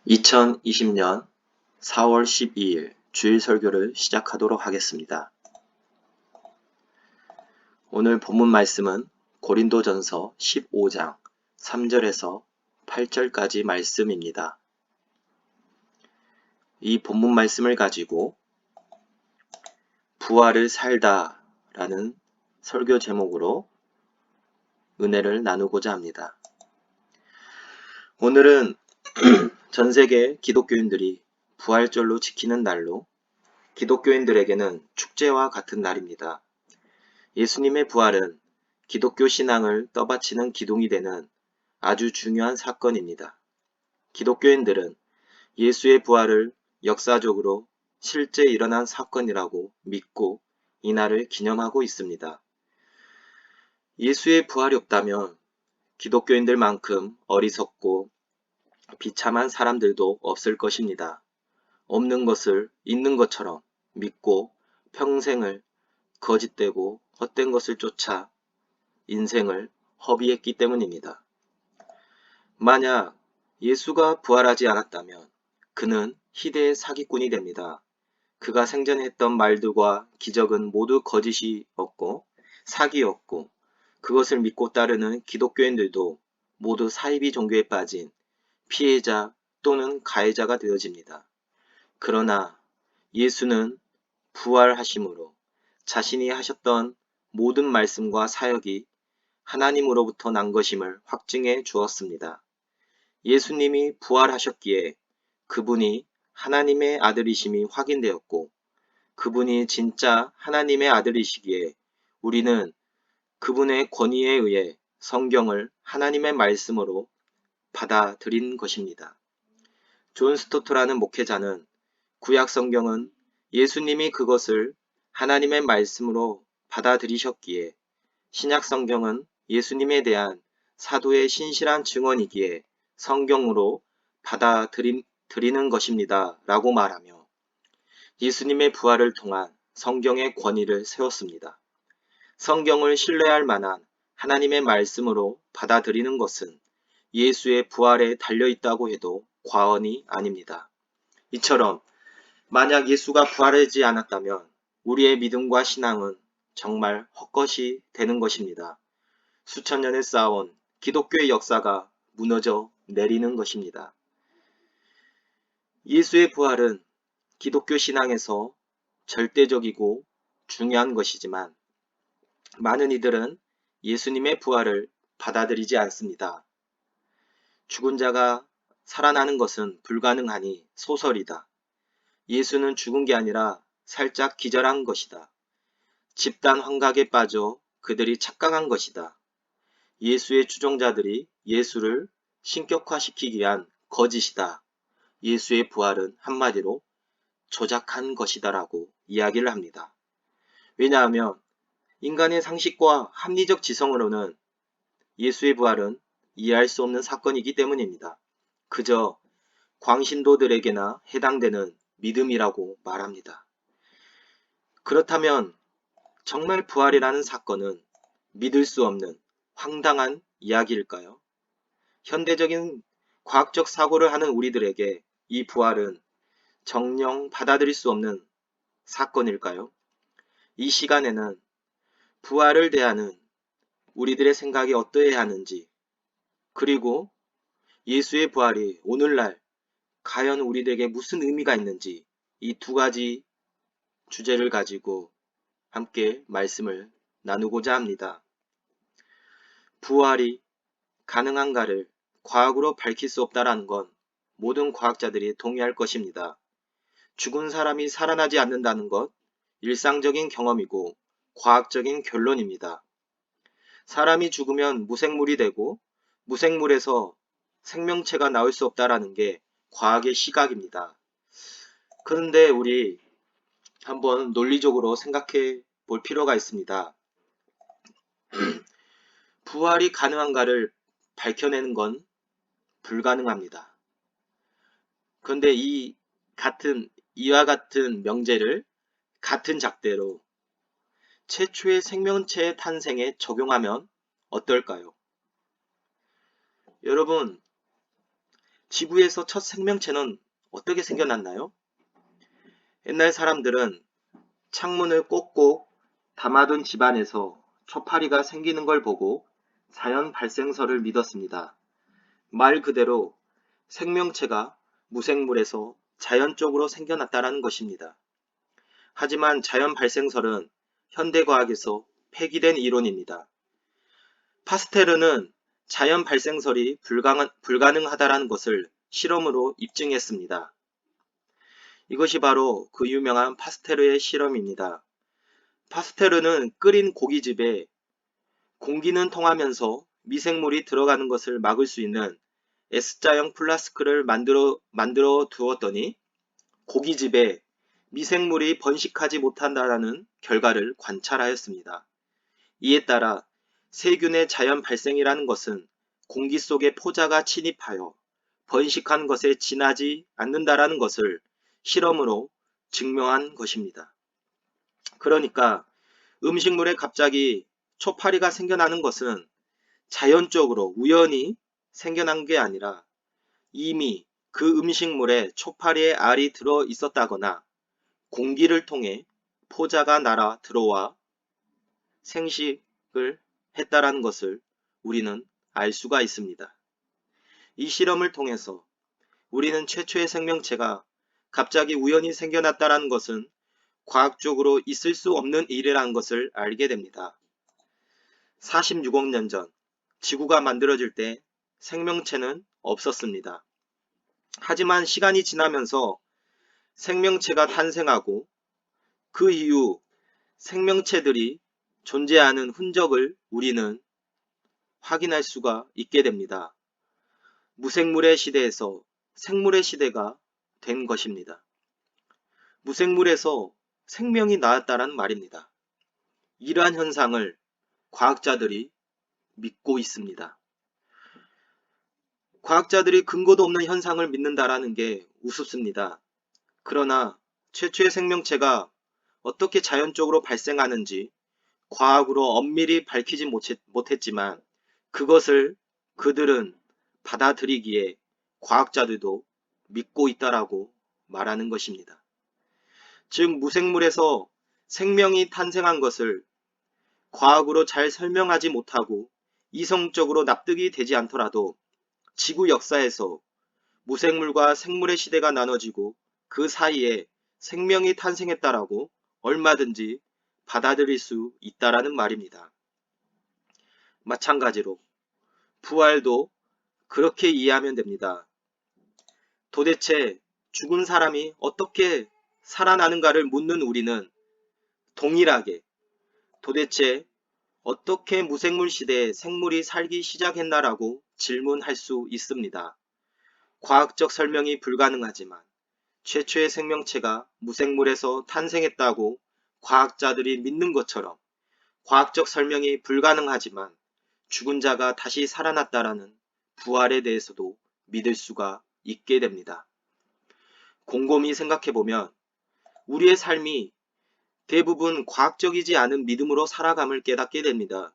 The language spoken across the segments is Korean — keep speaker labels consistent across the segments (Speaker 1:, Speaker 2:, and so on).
Speaker 1: 2020년 4월 12일 주일 설교를 시작하도록 하겠습니다. 오늘 본문 말씀은 고린도전서 15장 3절에서 8절까지 말씀입니다. 이 본문 말씀을 가지고 부활을 살다 라는 설교 제목으로 은혜를 나누고자 합니다. 오늘은 전 세계 기독교인들이 부활절로 지키는 날로 기독교인들에게는 축제와 같은 날입니다. 예수님의 부활은 기독교 신앙을 떠받치는 기둥이 되는 아주 중요한 사건입니다. 기독교인들은 예수의 부활을 역사적으로 실제 일어난 사건이라고 믿고 이 날을 기념하고 있습니다. 예수의 부활이 없다면 기독교인들만큼 어리석고 비참한 사람들도 없을 것입니다. 없는 것을 있는 것처럼 믿고 평생을 거짓되고 헛된 것을 쫓아 인생을 허비했기 때문입니다. 만약 예수가 부활하지 않았다면 그는 희대의 사기꾼이 됩니다. 그가 생전에 했던 말들과 기적은 모두 거짓이었고 사기였고 그것을 믿고 따르는 기독교인들도 모두 사이비 종교에 빠진 피해자 또는 가해자가 되어집니다. 그러나 예수는 부활하심으로 자신이 하셨던 모든 말씀과 사역이 하나님으로부터 난 것임을 확증해 주었습니다. 예수님이 부활하셨기에 그분이 하나님의 아들이심이 확인되었고 그분이 진짜 하나님의 아들이시기에 우리는 그분의 권위에 의해 성경을 하나님의 말씀으로 받아들인 것입니다. 존 스토트라는 목회자는 구약 성경은 예수님이 그것을 하나님의 말씀으로 받아들이셨기에 신약 성경은 예수님에 대한 사도의 신실한 증언이기에 성경으로 받아들이는 것입니다. 라고 말하며 예수님의 부활을 통한 성경의 권위를 세웠습니다. 성경을 신뢰할 만한 하나님의 말씀으로 받아들이는 것은 예수의 부활에 달려있다고 해도 과언이 아닙니다. 이처럼 만약 예수가 부활하지 않았다면 우리의 믿음과 신앙은 정말 헛것이 되는 것입니다. 수천 년을 쌓아온 기독교의 역사가 무너져 내리는 것입니다. 예수의 부활은 기독교 신앙에서 절대적이고 중요한 것이지만 많은 이들은 예수님의 부활을 받아들이지 않습니다. 죽은 자가 살아나는 것은 불가능하니 소설이다. 예수는 죽은 게 아니라 살짝 기절한 것이다. 집단 환각에 빠져 그들이 착각한 것이다. 예수의 추종자들이 예수를 신격화시키기 위한 거짓이다. 예수의 부활은 한마디로 조작한 것이다 라고 이야기를 합니다. 왜냐하면 인간의 상식과 합리적 지성으로는 예수의 부활은 이해할 수 없는 사건이기 때문입니다. 그저 광신도들에게나 해당되는 믿음이라고 말합니다. 그렇다면 정말 부활이라는 사건은 믿을 수 없는 황당한 이야기일까요? 현대적인 과학적 사고를 하는 우리들에게 이 부활은 정녕 받아들일 수 없는 사건일까요? 이 시간에는 부활을 대하는 우리들의 생각이 어떠해야 하는지, 그리고 예수의 부활이 오늘날 과연 우리들에게 무슨 의미가 있는지 이 두 가지 주제를 가지고 함께 말씀을 나누고자 합니다. 부활이 가능한가를 과학으로 밝힐 수 없다는 건 모든 과학자들이 동의할 것입니다. 죽은 사람이 살아나지 않는다는 것, 일상적인 경험이고 과학적인 결론입니다. 사람이 죽으면 무생물이 되고 무생물에서 생명체가 나올 수 없다는 게 과학의 시각입니다. 그런데 우리 한번 논리적으로 생각해 볼 필요가 있습니다. 부활이 가능한가를 밝혀내는 건 불가능합니다. 그런데 이와 같은 명제를 같은 잣대로 최초의 생명체의 탄생에 적용하면 어떨까요? 여러분, 지구에서 첫 생명체는 어떻게 생겨났나요? 옛날 사람들은 창문을 꼭꼭 담아둔 집안에서 초파리가 생기는 걸 보고 자연 발생설을 믿었습니다. 말 그대로 생명체가 무생물에서 자연적으로 생겨났다는 것입니다. 하지만 자연 발생설은 현대과학에서 폐기된 이론입니다. 파스테르는 자연 발생설이 불가능하다는 것을 실험으로 입증했습니다. 이것이 바로 그 유명한 파스테르의 실험입니다. 파스테르는 끓인 고깃집에 공기는 통하면서 미생물이 들어가는 것을 막을 수 있는 S자형 플라스크를 만들어 두었더니 고깃집에 미생물이 번식하지 못한다는 결과를 관찰하였습니다. 이에 따라 세균의 자연 발생이라는 것은 공기 속에 포자가 침입하여 번식한 것에 지나지 않는다라는 것을 실험으로 증명한 것입니다. 그러니까 음식물에 갑자기 초파리가 생겨나는 것은 자연적으로 우연히 생겨난 게 아니라 이미 그 음식물에 초파리의 알이 들어 있었다거나 공기를 통해 포자가 날아 들어와 생식을 했다라는 것을 우리는 알 수가 있습니다. 이 실험을 통해서 우리는 최초의 생명체가 갑자기 우연히 생겨났다라는 것은 과학적으로 있을 수 없는 일이라는 것을 알게 됩니다. 46억 년 전 지구가 만들어질 때 생명체는 없었습니다. 하지만 시간이 지나면서 생명체가 탄생하고 그 이후 생명체들이 존재하는 흔적을 우리는 확인할 수가 있게 됩니다. 무생물의 시대에서 생물의 시대가 된 것입니다. 무생물에서 생명이 나왔다는 말입니다. 이러한 현상을 과학자들이 믿고 있습니다. 과학자들이 근거도 없는 현상을 믿는다라는 게 우습습니다. 그러나 최초의 생명체가 어떻게 자연적으로 발생하는지 과학으로 엄밀히 밝히지 못했지만 그것을 그들은 받아들이기에 과학자들도 믿고 있다라고 말하는 것입니다. 즉 무생물에서 생명이 탄생한 것을 과학으로 잘 설명하지 못하고 이성적으로 납득이 되지 않더라도 지구 역사에서 무생물과 생물의 시대가 나눠지고 그 사이에 생명이 탄생했다라고 얼마든지 받아들일 수 있다라는 말입니다. 마찬가지로 부활도 그렇게 이해하면 됩니다. 도대체 죽은 사람이 어떻게 살아나는가를 묻는 우리는 동일하게 도대체 어떻게 무생물 시대에 생물이 살기 시작했나라고 질문할 수 있습니다. 과학적 설명이 불가능하지만 최초의 생명체가 무생물에서 탄생했다고 과학자들이 믿는 것처럼 과학적 설명이 불가능하지만 죽은 자가 다시 살아났다라는 부활에 대해서도 믿을 수가 있게 됩니다. 곰곰이 생각해보면 우리의 삶이 대부분 과학적이지 않은 믿음으로 살아감을 깨닫게 됩니다.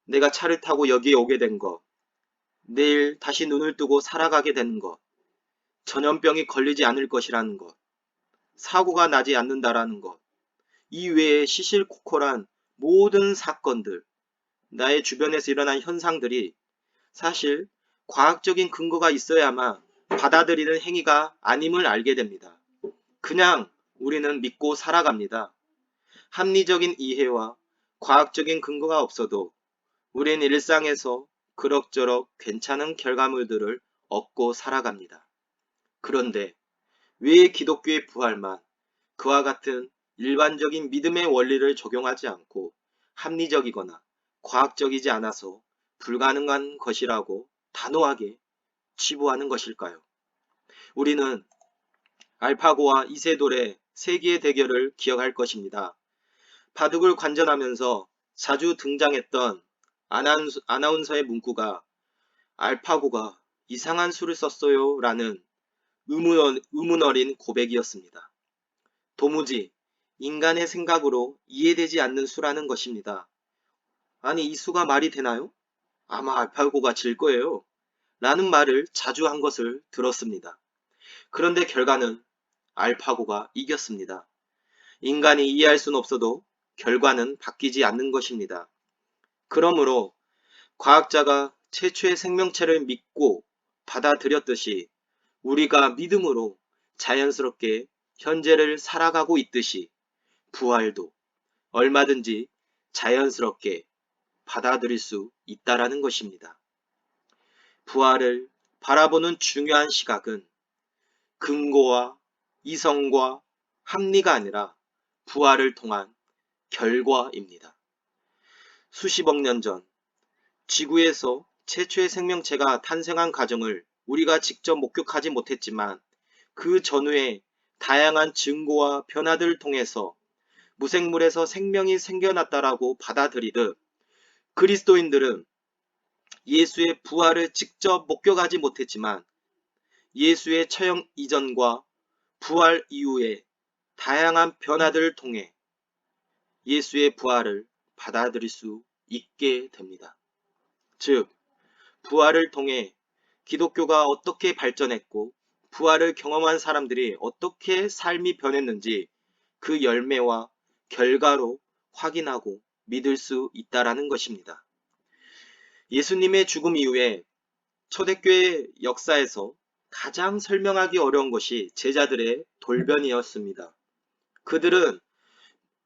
Speaker 1: 내가 차를 타고 여기에 오게 된 것, 내일 다시 눈을 뜨고 살아가게 되는 것, 전염병이 걸리지 않을 것이라는 것, 사고가 나지 않는다라는 것, 이 외에 시실코콜한 모든 사건들, 나의 주변에서 일어난 현상들이 사실 과학적인 근거가 있어야만 받아들이는 행위가 아님을 알게 됩니다. 그냥 우리는 믿고 살아갑니다. 합리적인 이해와 과학적인 근거가 없어도 우린 일상에서 그럭저럭 괜찮은 결과물들을 얻고 살아갑니다. 그런데 왜 기독교의 부활만 그와 같은 일반적인 믿음의 원리를 적용하지 않고 합리적이거나 과학적이지 않아서 불가능한 것이라고 단호하게 치부하는 것일까요? 우리는 알파고와 이세돌의 세기의 대결을 기억할 것입니다. 바둑을 관전하면서 자주 등장했던 아나운서의 문구가 알파고가 이상한 수를 썼어요 라는 의문 어린 고백이었습니다. 도무지 인간의 생각으로 이해되지 않는 수라는 것입니다. 아니 이 수가 말이 되나요? 아마 알파고가 질 거예요. 라는 말을 자주 한 것을 들었습니다. 그런데 결과는 알파고가 이겼습니다. 인간이 이해할 수는 없어도 결과는 바뀌지 않는 것입니다. 그러므로 과학자가 최초의 생명체를 믿고 받아들였듯이 우리가 믿음으로 자연스럽게 현재를 살아가고 있듯이 부활도 얼마든지 자연스럽게 받아들일 수 있다라는 것입니다. 부활을 바라보는 중요한 시각은 근거와 이성과 합리가 아니라 부활을 통한 결과입니다. 수십억 년 전 지구에서 최초의 생명체가 탄생한 과정을 우리가 직접 목격하지 못했지만 그 전후의 다양한 증거와 변화들을 통해서 무생물에서 생명이 생겨났다라고 받아들이듯 그리스도인들은 예수의 부활을 직접 목격하지 못했지만 예수의 처형 이전과 부활 이후의 다양한 변화들을 통해 예수의 부활을 받아들일 수 있게 됩니다. 즉, 부활을 통해 기독교가 어떻게 발전했고 부활을 경험한 사람들이 어떻게 삶이 변했는지 그 열매와 결과로 확인하고 믿을 수 있다라는 것입니다. 예수님의 죽음 이후에 초대교회 역사에서 가장 설명하기 어려운 것이 제자들의 돌변이었습니다. 그들은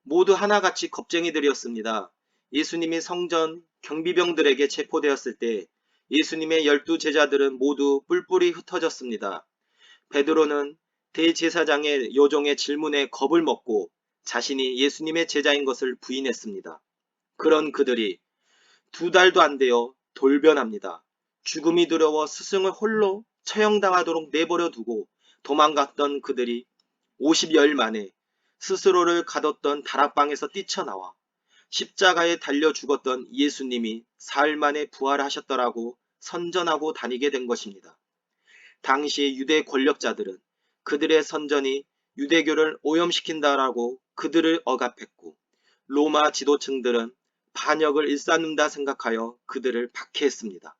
Speaker 1: 모두 하나같이 겁쟁이들이었습니다. 예수님이 성전 경비병들에게 체포되었을 때 예수님의 12 제자들은 모두 뿔뿔이 흩어졌습니다. 베드로는 대제사장의 요종의 질문에 겁을 먹고 자신이 예수님의 제자인 것을 부인했습니다. 그런 그들이 2달도 안 되어 돌변합니다. 죽음이 두려워 스승을 홀로 처형당하도록 내버려 두고 도망갔던 그들이 50여일 만에 스스로를 가뒀던 다락방에서 뛰쳐나와 십자가에 달려 죽었던 예수님이 사흘 만에 부활하셨더라고 선전하고 다니게 된 것입니다. 당시 유대 권력자들은 그들의 선전이 유대교를 오염시킨다라고 그들을 억압했고 로마 지도층들은 반역을 일삼는다 생각하여 그들을 박해했습니다.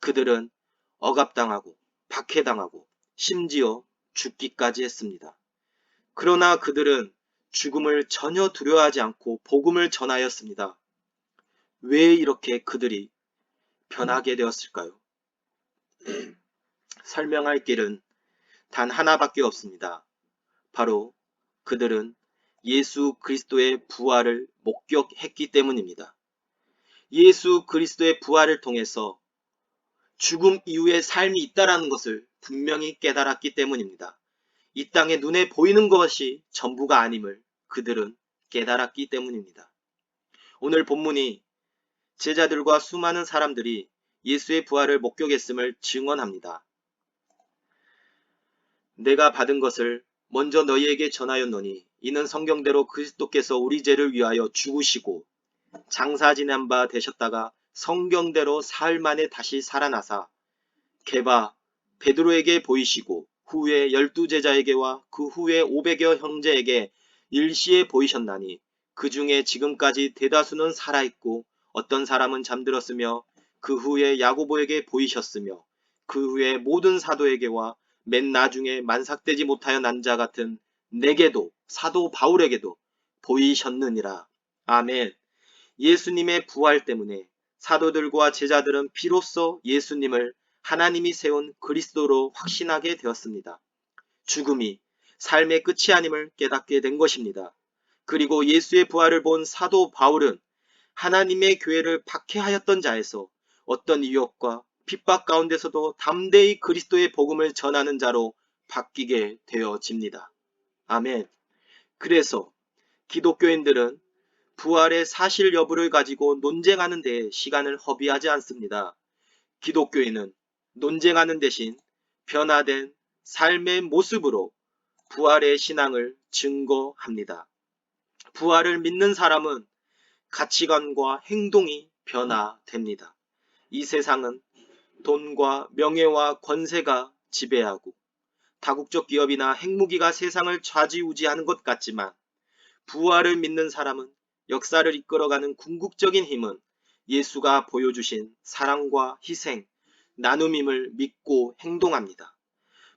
Speaker 1: 그들은 억압당하고 박해당하고 심지어 죽기까지 했습니다. 그러나 그들은 죽음을 전혀 두려워하지 않고 복음을 전하였습니다. 왜 이렇게 그들이 변하게 되었을까요? 설명할 길은 단 하나밖에 없습니다. 바로 그들은 예수 그리스도의 부활을 목격했기 때문입니다. 예수 그리스도의 부활을 통해서 죽음 이후의 삶이 있다는 것을 분명히 깨달았기 때문입니다. 이 땅에 눈에 보이는 것이 전부가 아님을 그들은 깨달았기 때문입니다. 오늘 본문이 제자들과 수많은 사람들이 예수의 부활을 목격했음을 증언합니다. 내가 받은 것을 먼저 너희에게 전하였노니 이는 성경대로 그리스도께서 우리 죄를 위하여 죽으시고 장사 지낸 바 되셨다가 성경대로 사흘 만에 다시 살아나사 게바 베드로에게 보이시고 후에 12 제자에게와 그 후에 500여 형제에게 일시에 보이셨나니 그 중에 지금까지 대다수는 살아있고 어떤 사람은 잠들었으며 그 후에 야고보에게 보이셨으며 그 후에 모든 사도에게와 맨 나중에 만삭되지 못하여 난 자 같은 내게도 사도 바울에게도 보이셨느니라. 아멘. 예수님의 부활 때문에 사도들과 제자들은 비로소 예수님을 하나님이 세운 그리스도로 확신하게 되었습니다. 죽음이 삶의 끝이 아님을 깨닫게 된 것입니다. 그리고 예수의 부활을 본 사도 바울은 하나님의 교회를 박해하였던 자에서 어떤 위협과 핍박 가운데서도 담대히 그리스도의 복음을 전하는 자로 바뀌게 되어집니다. 아멘. 그래서 기독교인들은 부활의 사실 여부를 가지고 논쟁하는 데 시간을 허비하지 않습니다. 기독교인은 논쟁하는 대신 변화된 삶의 모습으로 부활의 신앙을 증거합니다. 부활을 믿는 사람은 가치관과 행동이 변화됩니다. 이 세상은 돈과 명예와 권세가 지배하고 다국적 기업이나 핵무기가 세상을 좌지우지하는 것 같지만 부활을 믿는 사람은 역사를 이끌어가는 궁극적인 힘은 예수가 보여주신 사랑과 희생, 나눔임을 믿고 행동합니다.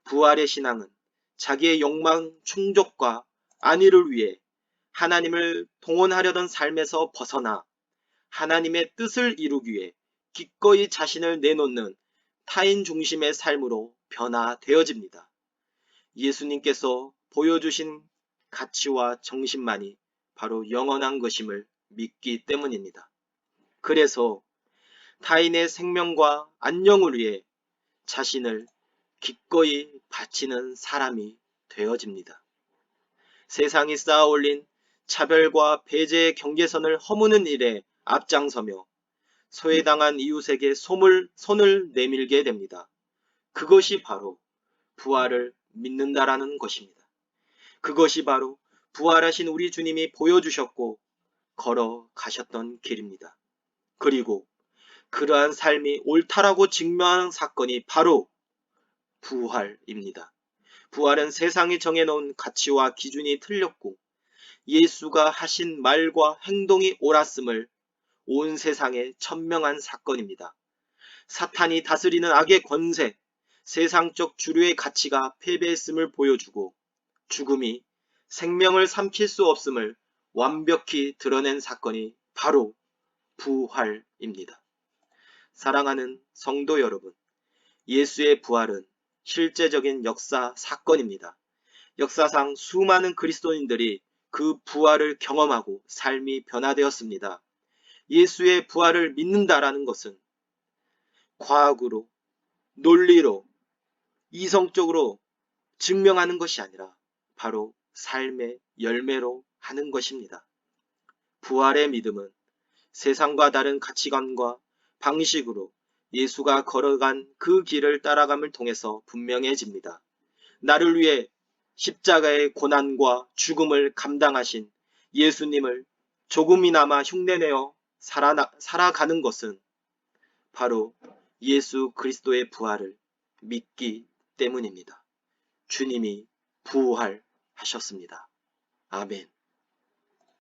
Speaker 1: 부활의 신앙은 자기의 욕망 충족과 안위를 위해 하나님을 동원하려던 삶에서 벗어나 하나님의 뜻을 이루기 위해 기꺼이 자신을 내놓는 타인 중심의 삶으로 변화되어집니다. 예수님께서 보여주신 가치와 정신만이 바로 영원한 것임을 믿기 때문입니다. 그래서 타인의 생명과 안녕을 위해 자신을 기꺼이 바치는 사람이 되어집니다. 세상이 쌓아올린 차별과 배제의 경계선을 허무는 일에 앞장서며 소외당한 이웃에게 손을 내밀게 됩니다. 그것이 바로 부활을 믿는다라는 것입니다. 그것이 바로 부활하신 우리 주님이 보여주셨고 걸어가셨던 길입니다. 그리고 그러한 삶이 옳다라고 증명하는 사건이 바로 부활입니다. 부활은 세상이 정해놓은 가치와 기준이 틀렸고 예수가 하신 말과 행동이 옳았음을 온 세상에 천명한 사건입니다. 사탄이 다스리는 악의 권세, 세상적 주류의 가치가 패배했음을 보여주고 죽음이 생명을 삼킬 수 없음을 완벽히 드러낸 사건이 바로 부활입니다. 사랑하는 성도 여러분, 예수의 부활은 실제적인 역사 사건입니다. 역사상 수많은 그리스도인들이 그 부활을 경험하고 삶이 변화되었습니다. 예수의 부활을 믿는다라는 것은 과학으로, 논리로, 이성적으로 증명하는 것이 아니라 바로 삶의 열매로 하는 것입니다. 부활의 믿음은 세상과 다른 가치관과 방식으로 예수가 걸어간 그 길을 따라감을 통해서 분명해집니다. 나를 위해 십자가의 고난과 죽음을 감당하신 예수님을 조금이나마 흉내내어 살아가는 것은 바로 예수 그리스도의 부활을 믿기 때문입니다. 주님이 부활하셨습니다. 아멘.